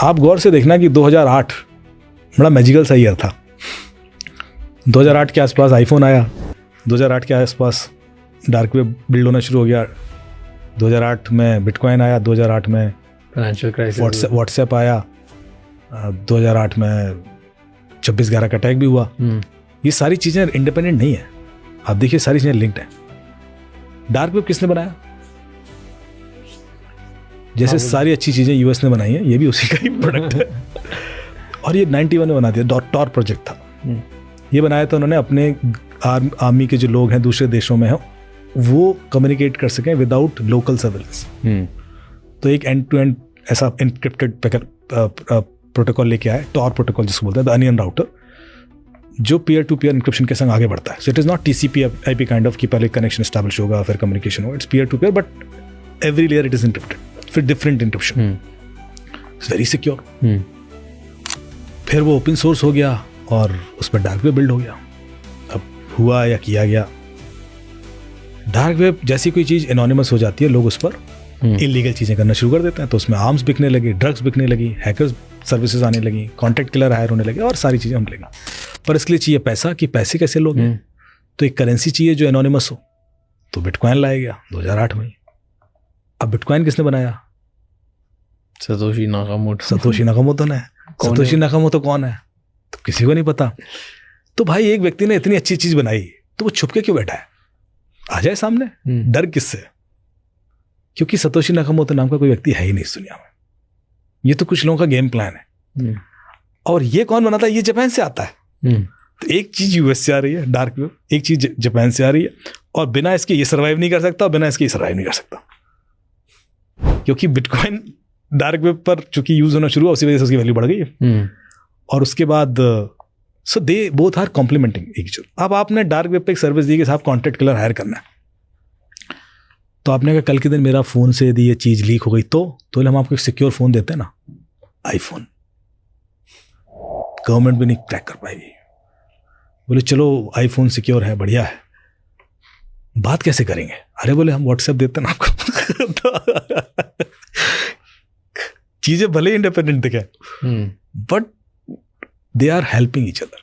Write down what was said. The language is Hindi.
आप गौर से देखना कि 2008 बड़ा मैजिकल सा ईयर था। 2008 के आसपास आईफोन आया, 2008 के आसपास डार्क वेब बिल्ड होना शुरू हो गया, 2008 में बिटकॉइन आया, 2008 में फाइनेंशियल क्राइसिस, व्हाट्सएप आया, 2008 में 26/11 का अटैक भी हुआ। ये सारी चीज़ें इंडिपेंडेंट नहीं है, आप देखिए सारी चीज़ें लिंक्ड हैं। डार्क वेब किसने बनाया? जैसे सारी अच्छी चीज़ें यूएस ने बनाई हैं, ये भी उसी का ही प्रोडक्ट है। और ये 91 में बना दिया, टॉर प्रोजेक्ट था। ये बनाया था उन्होंने अपने आर्मी के जो लोग हैं दूसरे देशों में हैं वो कम्युनिकेट कर सकें विदाउट लोकल सर्विलेंस। तो एक एंड टू एंड ऐसा इनक्रिप्टेड प्रोटोकॉल लेके आए, टॉर प्रोटोकॉल जिसको बोलते हैं, द अनियन राउटर, जो पीयर टू पीयर इनक्रिप्शन के संग आगे बढ़ता है। So it is not TCP/IP kind of कि पहले कनेक्शन एस्टैब्लिश होगा फिर कम्युनिकेशन होगा। It's peer to peer but every layer it is encrypted, फिर different encryption, it's very secure. फिर वो ओपन सोर्स हो गया और उस पर डार्क वेब बिल्ड हो गया। अब हुआ या किया गया, डार्क वेब जैसी कोई चीज़ एनोनिमस हो जाती है, लोग उस पर इलीगल चीज़ें करना शुरू कर देते हैं। तो उसमें आर्म्स बिकने लगे, ड्रग्स बिकने लगी, हैकर्स सर्विसेज आने लगी, कॉन्ट्रैक्ट किलर हायर होने लगे और सारी चीज़ें होने लगी। पर इसके लिए चाहिए पैसा, कि पैसे कैसे लोगे? तो एक करेंसी चाहिए जो एनोनिमस हो, तो बिटकॉइन लाया गया 2008 में। अब बिटकॉइन किसने बनाया? Satoshi Nakamoto. सतोशी नाकामोटो ने। सतोशी नाकामोटो कौन है? तो किसी को नहीं पता। तो भाई एक व्यक्ति ने इतनी अच्छी चीज़ बनाई तो वो छुप के क्यों बैठा है? आ जाए सामने। डर किससे? क्योंकि सतोशी नाकामोटो नाम का कोई व्यक्ति है ही नहीं इस दुनिया में। ये तो कुछ लोगों का गेम प्लान है। और ये कौन बनाता है? ये जापान से आता है। तो एक चीज यूएस से आ रही है डार्क वेब, एक चीज जापान से आ रही है, और बिना इसके ये सर्वाइव नहीं कर सकता, और बिना इसके ये सर्वाइव नहीं कर सकता। क्योंकि बिटकॉइन डार्क वेब पर चूंकि यूज होना शुरू हुआ, उसी वजह से उसकी वैल्यू बढ़ गई है। और उसके बाद so they both are complementing each other. अब आपने डार्क वेब पे एक सर्विस दी कि साहब कॉन्ट्रैक्ट किलर हायर करना है, तो आपने कहा कल के दिन मेरा फ़ोन से यदि ये चीज़ लीक हो गई तो हम आपको एक सिक्योर फ़ोन देते हैं ना, आईफोन। गवर्नमेंट भी नहीं क्रैक कर पाएगी। बोले चलो आईफोन सिक्योर है, बढ़िया है, बात कैसे करेंगे? अरे बोले हम व्हाट्सएप देते हैं ना आपको। चीज़ें भले इंडिपेंडेंट दिखे but they are helping each other.